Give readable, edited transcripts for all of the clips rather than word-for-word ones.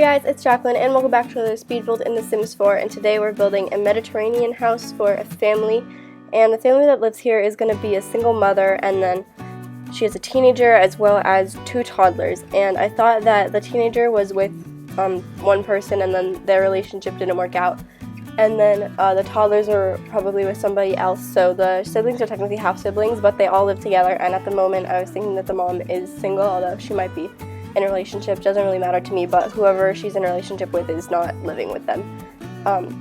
guys, it's Jacqueline and welcome back to another speed build in The Sims 4, and today we're building a Mediterranean house for a family, and the family that lives here is going to be a single mother, and then she has a teenager as well as two toddlers. And I thought that the teenager was with one person and then their relationship didn't work out, and then the toddlers are probably with somebody else, so the siblings are technically half siblings, but they all live together. And at the moment I was thinking that the mom is single, although she might be in a relationship, doesn't really matter to me, but whoever she's in a relationship with is not living with them,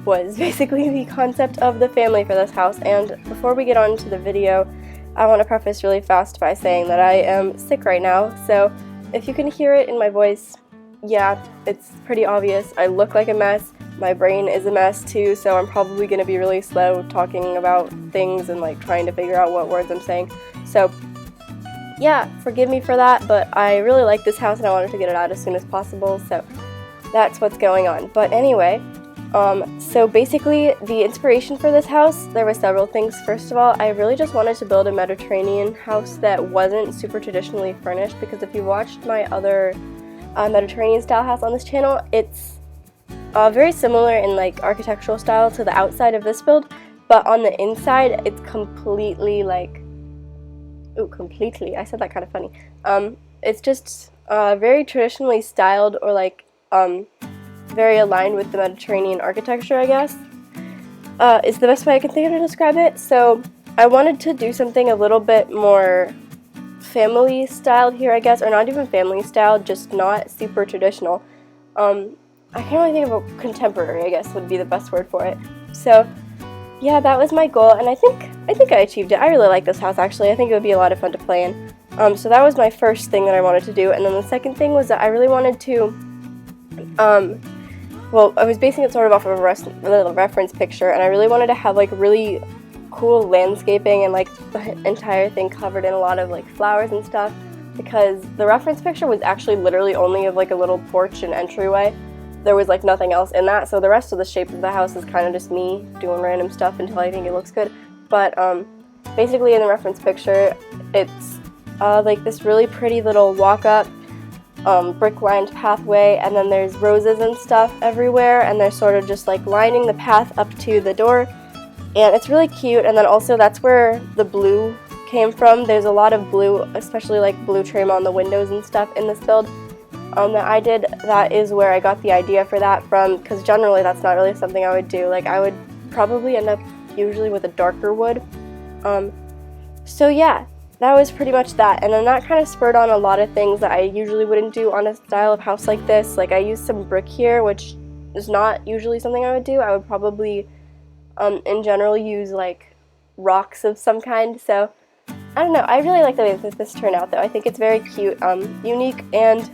was basically the concept of the family for this house. And before we get on to the video, I want to preface really fast by saying that I am sick right now, so if you can hear it in my voice, yeah, it's pretty obvious. I look like a mess, my brain is a mess too, so I'm probably going to be really slow talking about things and like trying to figure out what words I'm saying, so yeah, forgive me for that, but I really like this house and I wanted to get it out as soon as possible, so that's what's going on. But anyway, so basically the inspiration for this house, there were several things. First of all, I really just wanted to build a Mediterranean house that wasn't super traditionally furnished, because if you watched my other Mediterranean style house on this channel, it's very similar in like architectural style to the outside of this build, but on the inside it's completely like, I said that kind of funny. It's just very traditionally styled, or like very aligned with the Mediterranean architecture, I guess, is the best way I can think of to describe it. So I wanted to do something a little bit more family styled here, I guess, or not even family styled, just not super traditional. I can't really think of a contemporary, I guess would be the best word for it. So yeah, that was my goal, and I think I achieved it. I really like this house, actually. I think it would be a lot of fun to play in. So that was my first thing that I wanted to do, and then the second thing was that I really wanted to, well, I was basing it sort of off of a reference picture, and I really wanted to have like really cool landscaping and like the entire thing covered in a lot of like flowers and stuff, because the reference picture was actually literally only of like a little porch and entryway. There was like nothing else in that, so the rest of the shape of the house is kind of just me doing random stuff until I think it looks good. But basically in the reference picture, it's like this really pretty little walk-up brick-lined pathway, and then there's roses and stuff everywhere, and they're sort of just like lining the path up to the door, and it's really cute. And then also that's where the blue came from. There's a lot of blue, especially like blue trim on the windows and stuff in this build. That I did, that is where I got the idea for that from, because generally that's not really something I would do. Like I would probably end up usually with a darker wood. So yeah, that was pretty much that, and then that kind of spurred on a lot of things that I usually wouldn't do on a style of house like this. Like I used some brick here, which is not usually something I would do. I would probably in general use like rocks of some kind. So I don't know, I really like the way that this turned out though. I think it's very cute, unique, and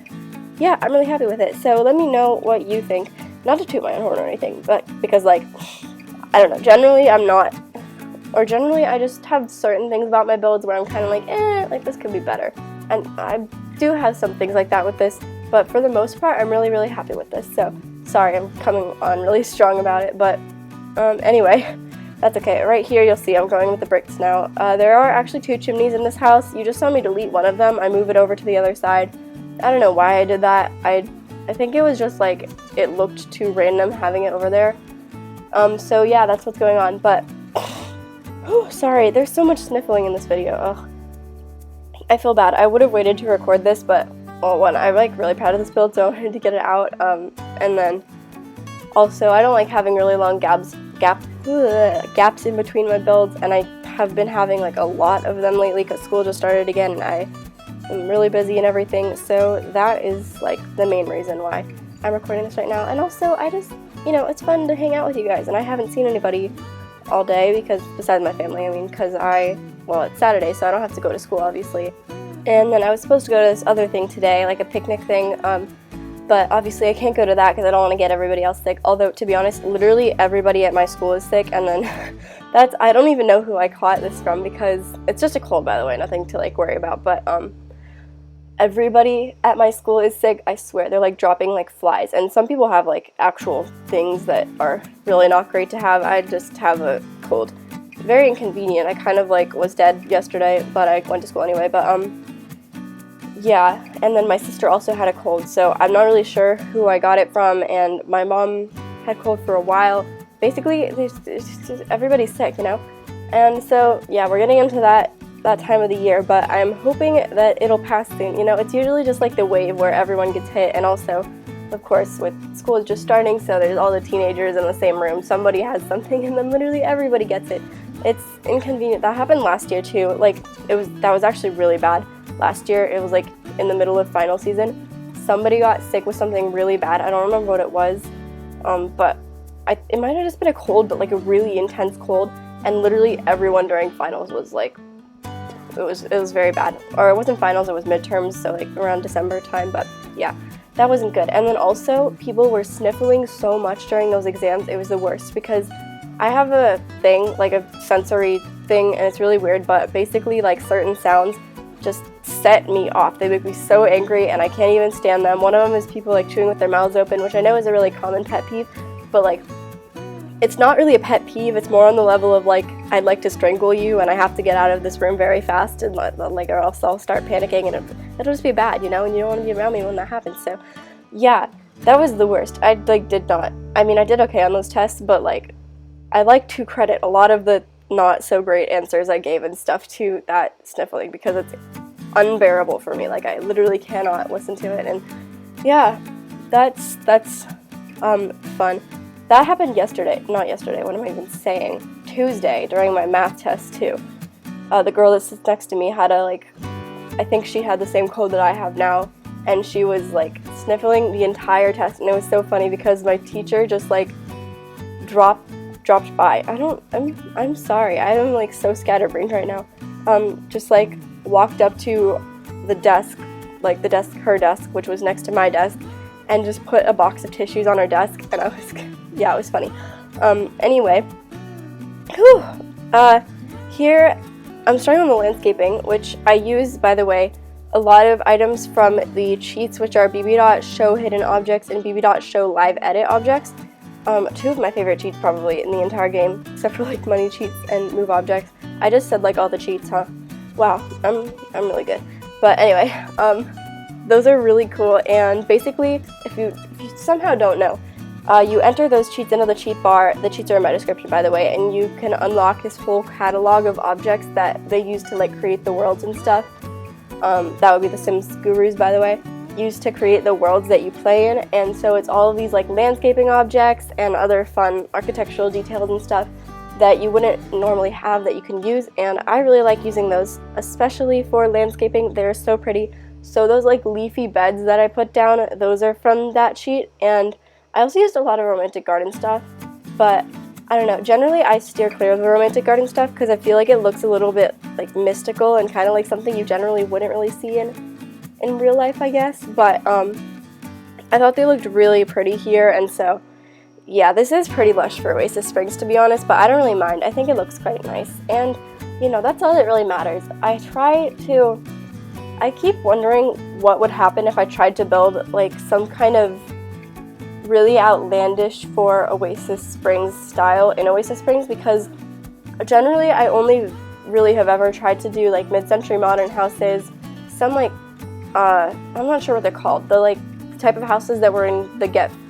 yeah, I'm really happy with it. So let me know what you think. Not to toot my own horn or anything, but because like, I don't know, generally I'm not, or generally I just have certain things about my builds where I'm kind of like, like this could be better. And I do have some things like that with this, but for the most part I'm really, really happy with this. So sorry, I'm coming on really strong about it, but anyway, that's okay. Right here you'll see I'm going with the bricks now. There are actually two chimneys in this house. You just saw me delete one of them. I move it over to the other side. I don't know why I did that. I think it was just like it looked too random having it over there. So yeah, that's what's going on. But oh, sorry, there's so much sniffling in this video. Ugh. I feel bad. I would have waited to record this, but well, one, I'm like really proud of this build, so I wanted to get it out. And then also I don't like having really long gaps in between my builds, and I have been having like a lot of them lately because school just started again, and I'm really busy and everything, so that is like the main reason why I'm recording this right now. And also I just, you know, it's fun to hang out with you guys, and I haven't seen anybody all day, because besides my family, I mean, because well, it's Saturday, so I don't have to go to school obviously, and then I was supposed to go to this other thing today, like a picnic thing, but obviously I can't go to that because I don't want to get everybody else sick, although to be honest, literally everybody at my school is sick. And then I don't even know who I caught this from, because it's just a cold, by the way, nothing to like worry about, but everybody at my school is sick, I swear. They're like dropping like flies, and some people have like actual things that are really not great to have. I just have a cold. Very inconvenient. I kind of like was dead yesterday, but I went to school anyway. But yeah, and then my sister also had a cold, so I'm not really sure who I got it from, and my mom had cold for a while. Basically, everybody's sick, you know? And so, yeah, we're getting into that time of the year, but I'm hoping that it'll pass soon. You know, it's usually just like the wave where everyone gets hit, and also, of course, with school just starting, so there's all the teenagers in the same room. Somebody has something, and then literally everybody gets it. It's inconvenient. That happened last year too. Like, that was actually really bad. Last year, it was like in the middle of final season. Somebody got sick with something really bad. I don't remember what it was, but it might have just been a cold, but like a really intense cold. And literally everyone during finals was like, it was very bad. Or it wasn't finals, it was midterms, so like around December time. But yeah, that wasn't good. And then also, people were sniffling so much during those exams. It was the worst because I have a thing, like a sensory thing, and it's really weird, but basically like certain sounds just set me off. They make me so angry and I can't even stand them. One of them is people like chewing with their mouths open, which I know is a really common pet peeve, but like it's not really a pet peeve. It's more on the level of like, I'd like to strangle you and I have to get out of this room very fast, and like, or else I'll start panicking and it'll just be bad, you know, and you don't want to be around me when that happens. So yeah, that was the worst. I did okay on those tests, but like I like to credit a lot of the not so great answers I gave and stuff to that sniffling, because it's unbearable for me. Like, I literally cannot listen to it. And yeah, that's fun. That happened yesterday. Not yesterday, what am I even saying? Tuesday, during my math test too. The girl that sits next to me had I think she had the same cold that I have now, and she was like sniffling the entire test, and it was so funny because my teacher just like dropped by. I'm sorry, I'm like so scatterbrained right now. Just like walked up to the desk, like her desk, which was next to my desk, and just put a box of tissues on her desk, and yeah, it was funny. Anyway, whew, here I'm starting on the landscaping, which I use, by the way, a lot of items from the cheats, which are bb.showhiddenobjects and bb.showliveeditobjects. Two of my favorite cheats probably in the entire game, except for like money cheats and move objects. I just said like all the cheats, huh? Wow, I'm really good. But anyway, those are really cool, and basically, if you somehow don't know, you enter those cheats into the cheat bar. The cheats are in my description, by the way, and you can unlock this whole catalog of objects that they use to like create the worlds and stuff. That would be the Sims gurus, by the way, used to create the worlds that you play in. And so it's all of these like landscaping objects and other fun architectural details and stuff that you wouldn't normally have that you can use, and I really like using those, especially for landscaping. They're so pretty. So those like leafy beds that I put down, those are from that cheat, and I also used a lot of romantic garden stuff, but I don't know, generally I steer clear of the romantic garden stuff because I feel like it looks a little bit like mystical and kind of like something you generally wouldn't really see in real life, I guess. But I thought they looked really pretty here, and so yeah, this is pretty lush for Oasis Springs, to be honest, but I don't really mind. I think it looks quite nice, and you know, that's all that really matters. I keep wondering what would happen if I tried to build like some kind of really outlandish for Oasis Springs style in Oasis Springs, because generally I only really have ever tried to do like mid-century modern houses, some like, I'm not sure what they're called, the like type of houses that were in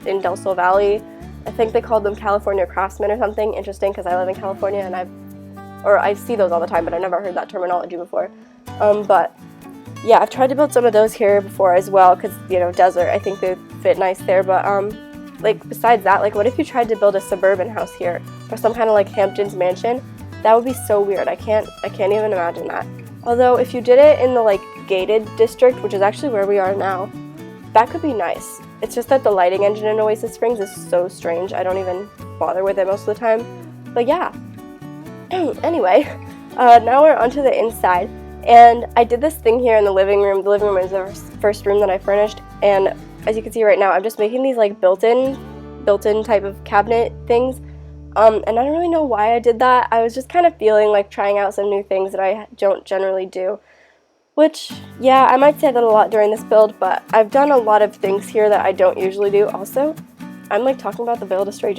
in Del Sol Valley. I think they called them California Craftsmen or something. Interesting, because I live in California and I see those all the time, but I never heard that terminology before. But yeah, I've tried to build some of those here before as well, because, you know, desert, I think they fit nice there. But like besides that, like what if you tried to build a suburban house here, or some kind of like Hamptons mansion? That would be so weird. I can't even imagine that. Although if you did it in the like gated district, which is actually where we are now, that could be nice. It's just that the lighting engine in Oasis Springs is so strange. I don't even bother with it most of the time. But yeah. Anyway, now we're onto the inside. And I did this thing here in the living room. The living room is the first room that I furnished. And as you can see right now, I'm just making these like built-in type of cabinet things. And I don't really know why I did that. I was just kind of feeling like trying out some new things that I don't generally do. Which, yeah, I might say that a lot during this build, but I've done a lot of things here that I don't usually do. Also, I'm like talking about the build a strange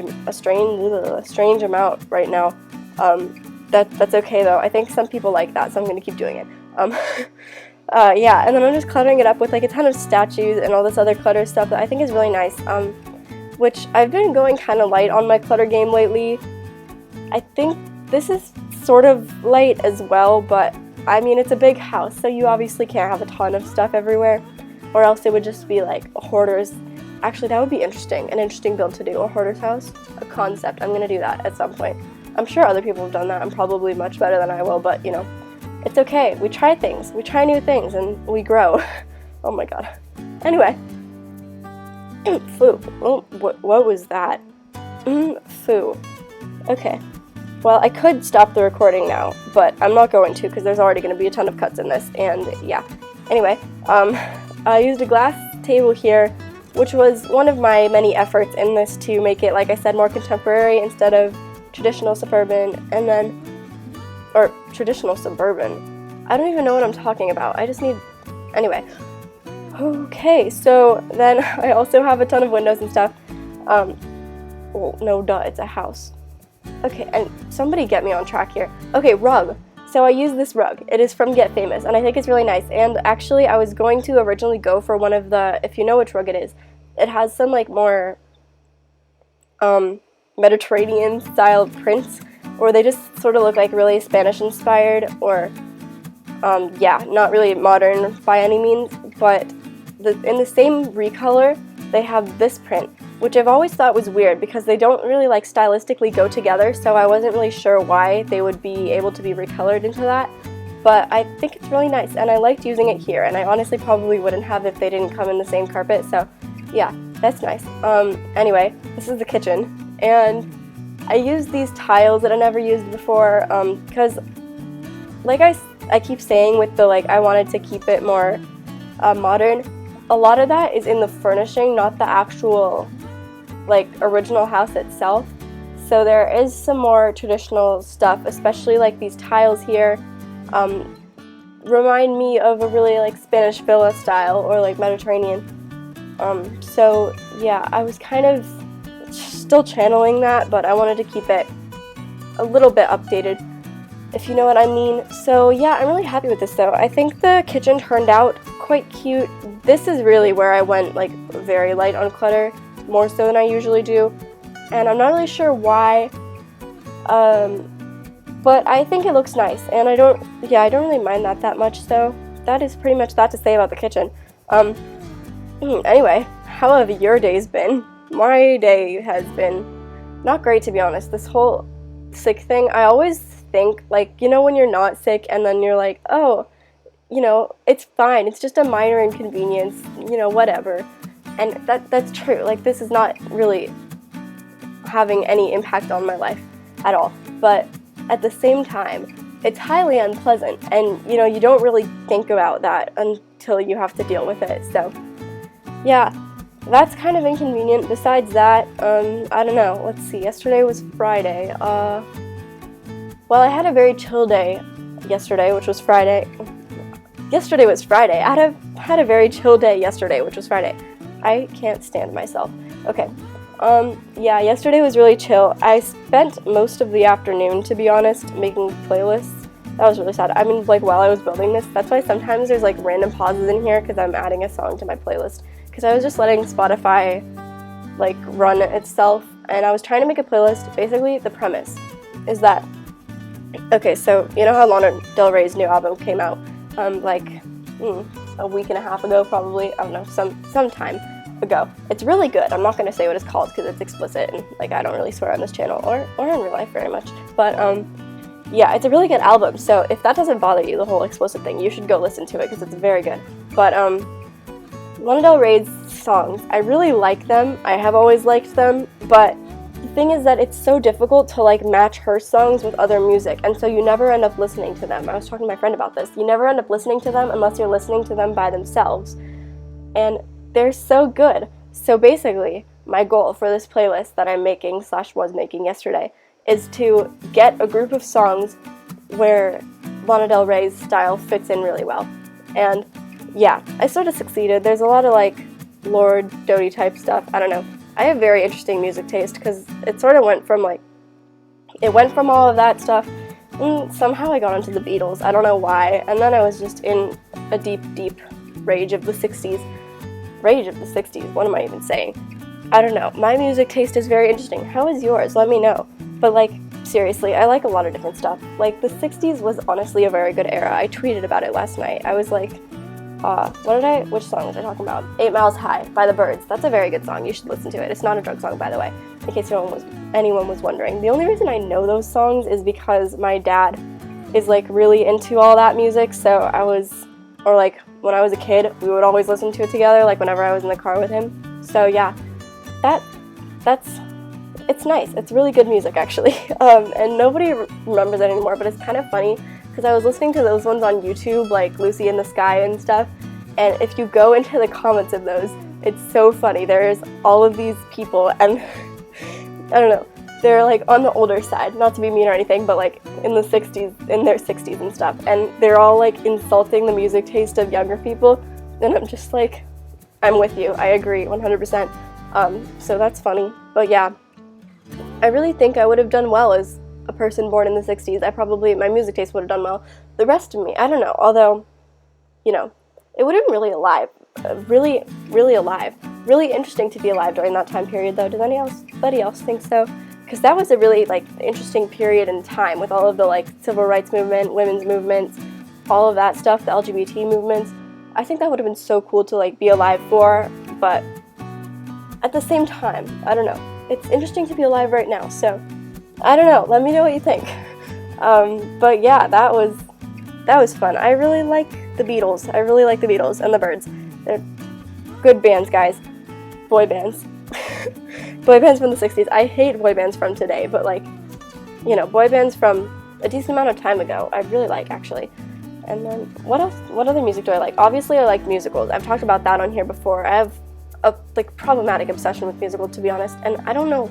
amount right now. That's okay though. I think some people like that, so I'm gonna keep doing it. Yeah, and then I'm just cluttering it up with like a ton of statues and all this other clutter stuff that I think is really nice, which I've been going kind of light on my clutter game lately. I think this is sort of light as well, but I mean, it's a big house, so you obviously can't have a ton of stuff everywhere, or else it would just be like a hoarder's. Actually, that would be interesting, an interesting build to do, a hoarder's house, a concept. I'm gonna do that at some point. I'm sure other people have done that. I'm probably much better than I will, but you know, it's okay. We try things, we try new things, and we grow. Oh my god. Anyway. Foo. Oh, what was that? Foo. Okay. Well, I could stop the recording now, but I'm not going to because there's already going to be a ton of cuts in this, and yeah. Anyway, I used a glass table here, which was one of my many efforts in this to make it, like I said, more contemporary instead of traditional suburban, and then, or traditional suburban. I don't even know what I'm talking about. I just need, anyway. Okay, so then I also have a ton of windows and stuff. Well, no, duh, it's a house. Okay, and somebody get me on track here. Okay, rug. So I use this rug. It is from Get Famous, and I think it's really nice. And actually, I was going to originally go for one of the, if you know which rug it is, it has some like more Mediterranean style prints, or they just sort of look like really Spanish inspired, or yeah, not really modern by any means, but in the same recolor, they have this print, which I've always thought was weird because they don't really like stylistically go together, so I wasn't really sure why they would be able to be recolored into that, but I think it's really nice, and I liked using it here, and I honestly probably wouldn't have if they didn't come in the same carpet, so yeah, that's nice. Anyway, this is the kitchen, and I used these tiles that I never used before, because like I keep saying with the like I wanted to keep it more modern, a lot of that is in the furnishing, not the actual like original house itself. So there is some more traditional stuff, especially like these tiles here remind me of a really like Spanish villa style or like Mediterranean. So yeah, I was kind of still channeling that, but I wanted to keep it a little bit updated, if you know what I mean. So yeah, I'm really happy with this though. I think the kitchen turned out quite cute. This is really where I went like very light on clutter, more so than I usually do, and I'm not really sure why, but I think it looks nice, and I don't really mind that much, so that is pretty much that to say about the kitchen. Anyway, how have your days been? My day has been not great, to be honest. This whole sick thing, I always think, like, you know when you're not sick and then you're like, oh, you know, it's fine, it's just a minor inconvenience, you know, whatever. And that's true. Like, this is not really having any impact on my life at all. But at the same time, it's highly unpleasant, and, you know, you don't really think about that until you have to deal with it. So, yeah, that's kind of inconvenient. Besides that, I don't know. Let's see. Yesterday was Friday. Well, I had a very chill day yesterday, which was Friday. Yesterday was Friday. I had a very chill day yesterday, which was Friday. I can't stand myself. Okay. Yeah, yesterday was really chill. I spent most of the afternoon, to be honest, making playlists. That was really sad. I mean, like, while I was building this, that's why sometimes there's, like, random pauses in here, because I'm adding a song to my playlist. Because I was just letting Spotify, like, run itself, and I was trying to make a playlist. Basically, the premise is that, okay, so, you know how Lana Del Rey's new album came out, like, a week and a half ago, probably, I don't know, some time ago. It's really good. I'm not going to say what it's called because it's explicit, and, like, I don't really swear on this channel, or in real life very much, but, yeah, it's a really good album, so if that doesn't bother you, the whole explicit thing, you should go listen to it because it's very good. But, Lana Del Rey's songs, I really like them. I have always liked them, but the thing is that it's so difficult to, like, match her songs with other music, and so you never end up listening to them. I was talking to my friend about this. You never end up listening to them unless you're listening to them by themselves, and they're so good. So basically, my goal for this playlist that I'm making / was making yesterday is to get a group of songs where Lana Del Rey's style fits in really well. And yeah, I sort of succeeded. There's a lot of, like, Lord Doty type stuff. I don't know. I have very interesting music taste because it sort of went from, like, it went from all of that stuff, and somehow I got into the Beatles. I don't know why. And then I was just in a deep, deep rage of the 60s. Rage of the 60s, what am I even saying? I don't know. My music taste is very interesting. How is yours? Let me know. But like, seriously, I like a lot of different stuff. Like, the 60s was honestly a very good era. I tweeted about it last night. I was like, which song was I talking about? 8 Miles High by the Byrds. That's a very good song. You should listen to it. It's not a drug song, by the way, in case anyone was wondering. The only reason I know those songs is because my dad is like really into all that music, so like when I was a kid, we would always listen to it together, like whenever I was in the car with him. So yeah, it's nice. It's really good music, actually. And nobody remembers it anymore, but it's kind of funny because I was listening to those ones on YouTube, like Lucy in the Sky and stuff, and if you go into the comments of those, it's so funny. There's all of these people, and I don't know, they're like on the older side, not to be mean or anything, but like in their 60s and stuff, and they're all like insulting the music taste of younger people, and I'm just like, I'm with you, I agree 100%. So that's funny. But yeah, I really think I would have done well as a person born in the 60s. My music taste would have done well. The rest of me, I don't know, although, you know, it would have been really alive, really alive. Really interesting to be alive during that time period, though. Does anybody else think so? Because that was a really, like, interesting period in time with all of the, like, civil rights movement, women's movements, all of that stuff, the LGBT movements. I think that would have been so cool to, like, be alive for, but at the same time, I don't know. It's interesting to be alive right now, so I don't know. Let me know what you think. But yeah, that was fun. I really like the Beatles. I really like the Beatles and the Byrds. They're good bands, guys. Boy bands. Boy bands from the 60s. I hate boy bands from today, but like, you know, boy bands from a decent amount of time ago, I really like, actually. And then, what else? What other music do I like? Obviously, I like musicals. I've talked about that on here before. I have a, like, problematic obsession with musicals, to be honest, and I don't know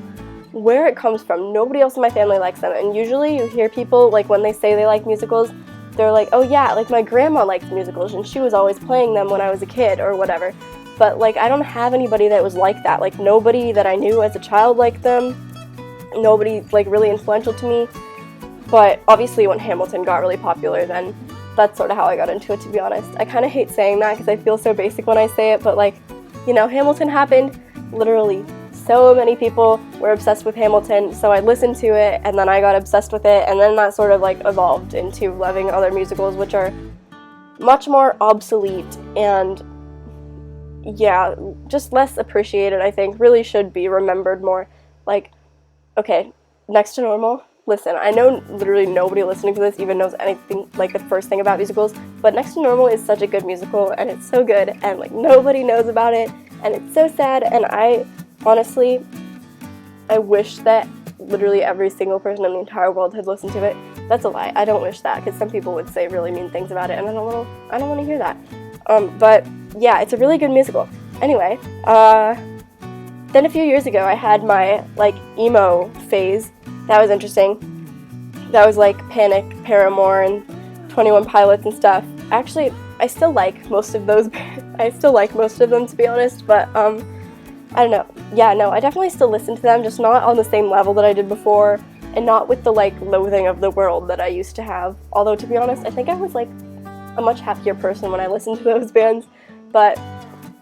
where it comes from. Nobody else in my family likes them, and usually you hear people, like, when they say they like musicals, they're like, oh yeah, like, my grandma liked musicals, and she was always playing them when I was a kid, or whatever. But, like, I don't have anybody that was like that. Like, nobody that I knew as a child liked them. Nobody, like, really influential to me. But obviously when Hamilton got really popular, then that's sort of how I got into it, to be honest. I kind of hate saying that because I feel so basic when I say it, but, like, you know, Hamilton happened, literally so many people were obsessed with Hamilton, so I listened to it, and then I got obsessed with it, and then that sort of, like, evolved into loving other musicals, which are much more obsolete and, yeah, just less appreciated, I think. Really should be remembered more. Like, okay, Next to Normal. Listen, I know literally nobody listening to this even knows anything, like, the first thing about musicals, but Next to Normal is such a good musical, and it's so good, and, like, nobody knows about it, and it's so sad, and honestly, I wish that literally every single person in the entire world had listened to it. That's a lie. I don't wish that, because some people would say really mean things about it, and I don't want to hear that. But yeah, it's a really good musical. Anyway, then a few years ago, I had my, like, emo phase. That was interesting. That was like Panic, Paramore, and 21 Pilots and stuff. Actually, I still like most of those. I still like most of them, to be honest, but I don't know. Yeah, no, I definitely still listen to them, just not on the same level that I did before, and not with the, like, loathing of the world that I used to have. Although, to be honest, I think I was, like, a much happier person when I listened to those bands. But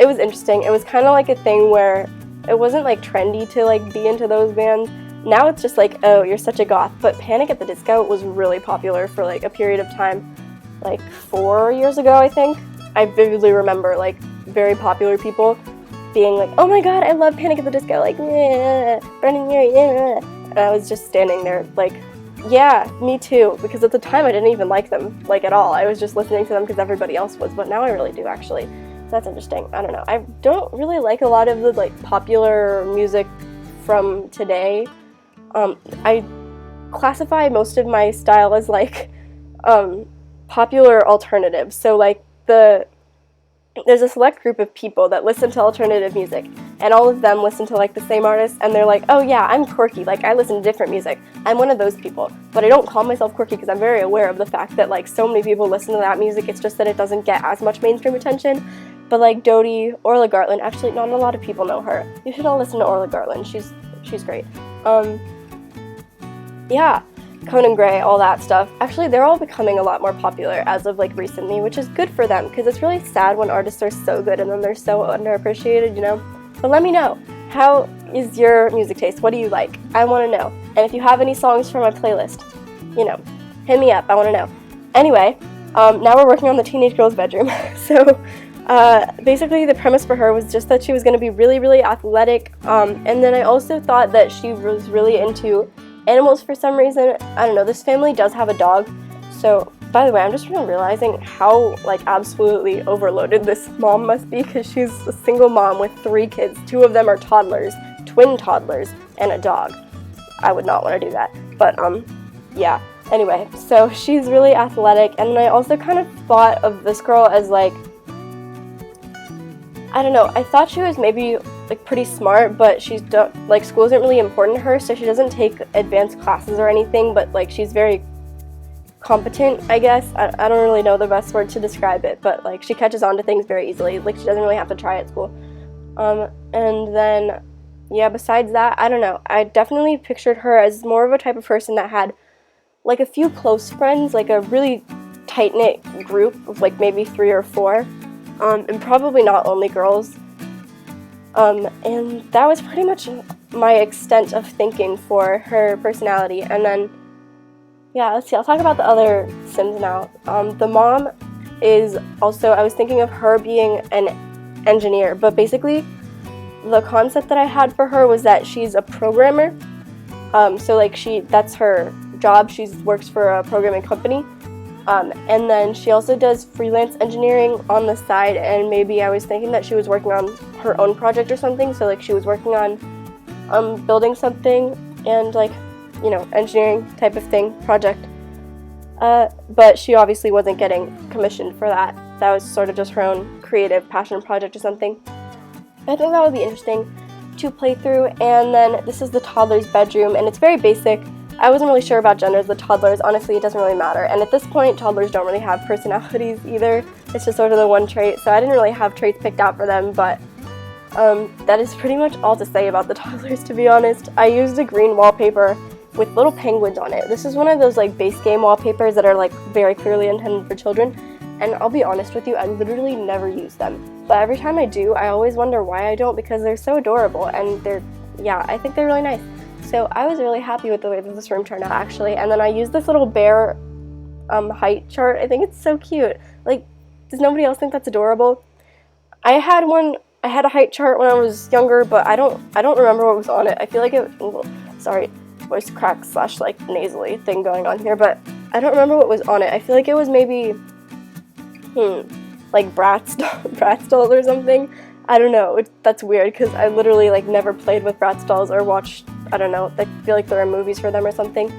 it was interesting. It was kind of like a thing where it wasn't, like, trendy to, like, be into those bands. Now it's just like, oh, you're such a goth. But Panic at the Disco was really popular for, like, a period of time, like 4 years ago, I think. I vividly remember, like, very popular people being like, oh my god, I love Panic at the Disco, like, yeah, Brendan, yeah. And I was just standing there, like, yeah, me too. Because at the time I didn't even like them, like, at all. I was just listening to them because everybody else was, but now I really do, actually. So that's interesting. I don't know. I don't really like a lot of the, like, popular music from today. I classify most of my style as, like, popular alternative. So, like, there's a select group of people that listen to alternative music, and all of them listen to, like, the same artist, and they're like, oh yeah, I'm quirky, like, I listen to different music. I'm one of those people. But I don't call myself quirky because I'm very aware of the fact that, like, so many people listen to that music. It's just that it doesn't get as much mainstream attention. But, like, Dodie, Orla Gartland, actually, not a lot of people know her. You should all listen to Orla Gartland. She's great. Yeah, Conan Gray, all that stuff. Actually, they're all becoming a lot more popular as of like recently, which is good for them because it's really sad when artists are so good and then they're so underappreciated, you know? But let me know, how is your music taste? What do you like? I want to know. And if you have any songs for my playlist, you know, hit me up. I want to know. Anyway, now we're working on the teenage girl's bedroom. So basically the premise for her was just that she was going to be really, really athletic. And then I also thought that she was really into animals for some reason. I don't know, this family does have a dog. So, by the way, I'm just really realizing how, like, absolutely overloaded this mom must be, because she's a single mom with 3 kids. 2 of them are toddlers, twin toddlers, and a dog. I would not want to do that. But, yeah. Anyway, so she's really athletic, and I also kind of thought of this girl as, like, I don't know, I thought she was maybe like pretty smart, but like school isn't really important to her, so she doesn't take advanced classes or anything, but like she's very competent, I guess. I don't really know the best word to describe it, but like she catches on to things very easily. Like she doesn't really have to try at school. And then, yeah, besides that, I don't know. I definitely pictured her as more of a type of person that had like a few close friends, like a really tight-knit group of like maybe 3 or 4. And probably not only girls. And that was pretty much my extent of thinking for her personality. And then, yeah, let's see, I'll talk about the other Sims now. The mom is also, I was thinking of her being an engineer, but basically the concept that I had for her was that she's a programmer. So like that's her job. She works for a programming company. And then she also does freelance engineering on the side, and maybe I was thinking that she was working on her own project or something, so like she was working on building something and like, you know, engineering type of thing, project. But she obviously wasn't getting commissioned for that. That was sort of just her own creative passion project or something. I think that would be interesting to play through. And then this is the toddler's bedroom, and it's very basic. I wasn't really sure about genders with toddlers. Honestly, it doesn't really matter. And at this point, toddlers don't really have personalities either. It's just sort of the one trait. So I didn't really have traits picked out for them, but that is pretty much all to say about the toddlers, to be honest. I used a green wallpaper with little penguins on it. This is one of those like base game wallpapers that are like very clearly intended for children. And I'll be honest with you, I literally never use them. But every time I do, I always wonder why I don't, because they're so adorable and I think they're really nice. So I was really happy with the way that this room turned out, actually. And then I used this little bear height chart. I think it's so cute. Like, does nobody else think that's adorable? I had a height chart when I was younger, but I don't remember what was on it. I feel like sorry, voice crack / like nasally thing going on here, but I don't remember what was on it. I feel like it was maybe, like Bratz dolls or something. I don't know. That's weird because I literally like never played with Bratz dolls or watched, I don't know, I feel like there are movies for them or something.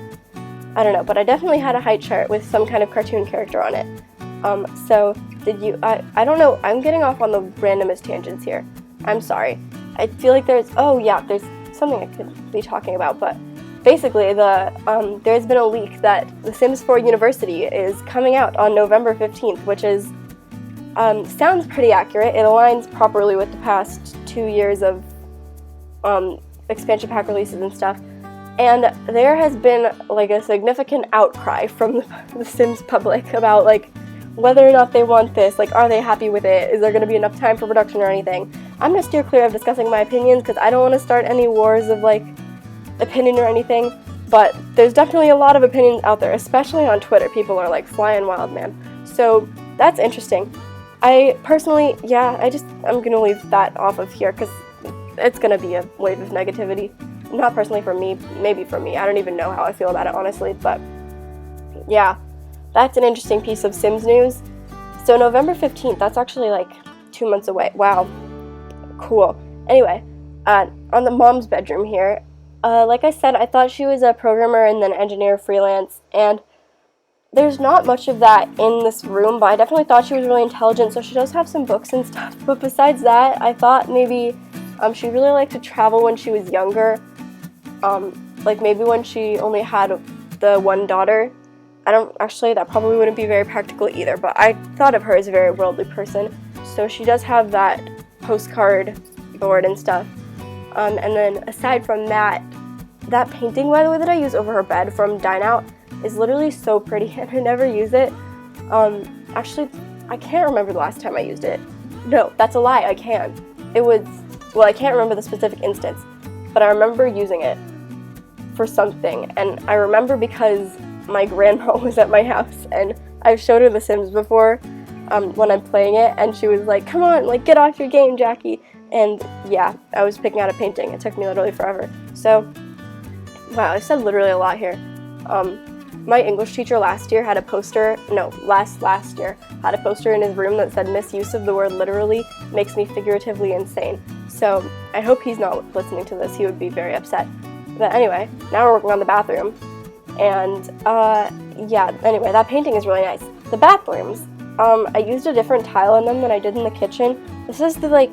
I don't know, but I definitely had a height chart with some kind of cartoon character on it. So did you, I don't know, I'm getting off on the randomest tangents here. I'm sorry. I feel like there's something I could be talking about, but basically there's been a leak that The Sims 4 University is coming out on November 15th, which is sounds pretty accurate. It aligns properly with the past 2 years of expansion pack releases and stuff. And there has been like a significant outcry from the Sims public about like whether or not they want this, like are they happy with it, is there going to be enough time for production or anything. I'm going to steer clear of discussing my opinions because I don't want to start any wars of like opinion or anything, but there's definitely a lot of opinions out there, especially on Twitter. People are like flying wild, man. So that's interesting. I personally, I'm going to leave that off of here because it's going to be a wave of negativity. Not personally for me, maybe for me. I don't even know how I feel about it, honestly, but yeah, that's an interesting piece of Sims news. So November 15th, that's actually like 2 months away. Wow, cool. Anyway, on the mom's bedroom here, like I said, I thought she was a programmer and then engineer freelance, and there's not much of that in this room, but I definitely thought she was really intelligent, so she does have some books and stuff. But besides that, I thought maybe she really liked to travel when she was younger, like maybe when she only had the one daughter. That probably wouldn't be very practical either, but I thought of her as a very worldly person, so she does have that postcard board and stuff. And then aside from that painting, by the way, that I use over her bed from Dine Out, is literally so pretty, and I never use it. Actually, I can't remember the last time I used it. No, that's a lie, I can. It was, well, I can't remember the specific instance, but I remember using it for something, and I remember because my grandma was at my house, and I've showed her The Sims before when I'm playing it, and she was like, come on, like, get off your game, Jackie. And yeah, I was picking out a painting. It took me literally forever. So, wow, I said literally a lot here. My English teacher last year had a poster, no, last year, had a poster in his room that said misuse of the word literally makes me figuratively insane. So I hope he's not listening to this. He would be very upset. But anyway, now we're working on the bathroom. And yeah, anyway, that painting is really nice. The bathrooms, I used a different tile in them than I did in the kitchen. This is the like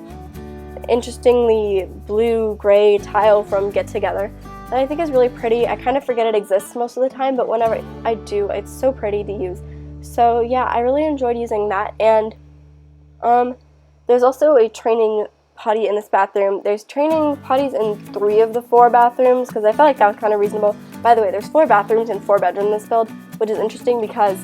interestingly blue-gray tile from Get Together that I think is really pretty. I kind of forget it exists most of the time, but whenever I do, it's so pretty to use. So yeah, I really enjoyed using that. And there's also a training potty in this bathroom. There's training potties in 3 of the 4 bathrooms because I felt like that was kind of reasonable. By the way, there's 4 bathrooms and 4 bedrooms in this build, which is interesting because,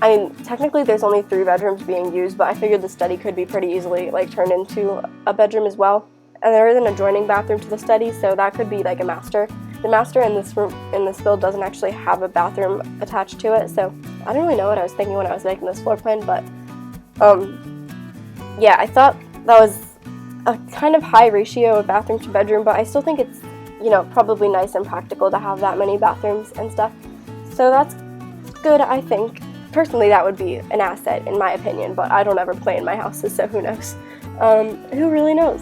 I mean, technically there's only 3 bedrooms being used, but I figured the study could be pretty easily like turned into a bedroom as well. And there is an adjoining bathroom to the study, so that could be like a master. The master in this room, in this build, doesn't actually have a bathroom attached to it, so I don't really know what I was thinking when I was making this floor plan, but yeah, I thought that was a kind of high ratio of bathroom to bedroom, but I still think it's, you know, probably nice and practical to have that many bathrooms and stuff. So that's good, I think. Personally, that would be an asset in my opinion, but I don't ever play in my houses, so who knows? Who really knows?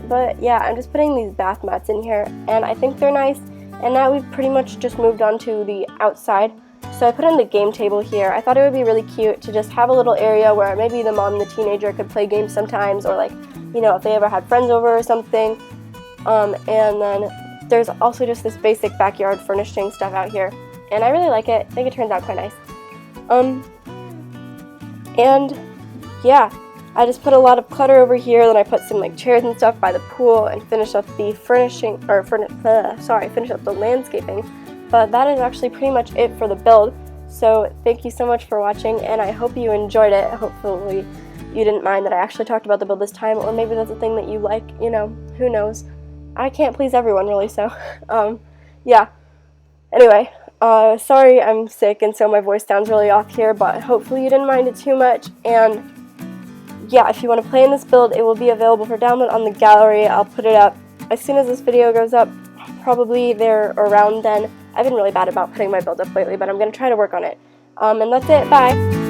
But yeah, I'm just putting these bath mats in here, and I think they're nice. And now we've pretty much just moved on to the outside. So I put in the game table here. I thought it would be really cute to just have a little area where maybe the mom and the teenager could play games sometimes, or like, you know, if they ever had friends over or something. And then there's also just this basic backyard furnishing stuff out here, and I really like it. I think it turns out quite nice. And yeah, I just put a lot of clutter over here, then I put some like chairs and stuff by the pool and finish up the finish up the landscaping. But that is actually pretty much it for the build. So thank you so much for watching, and I hope you enjoyed it. Hopefully you didn't mind that I actually talked about the build this time, or maybe that's a thing that you like, you know, who knows. I can't please everyone really, so yeah. Anyway, sorry I'm sick and so my voice sounds really off here, but hopefully you didn't mind it too much. And yeah, if you want to play in this build, it will be available for download on the gallery. I'll put it up as soon as this video goes up, probably there around then. I've been really bad about putting my build up lately, but I'm going to try to work on it. And that's it. Bye!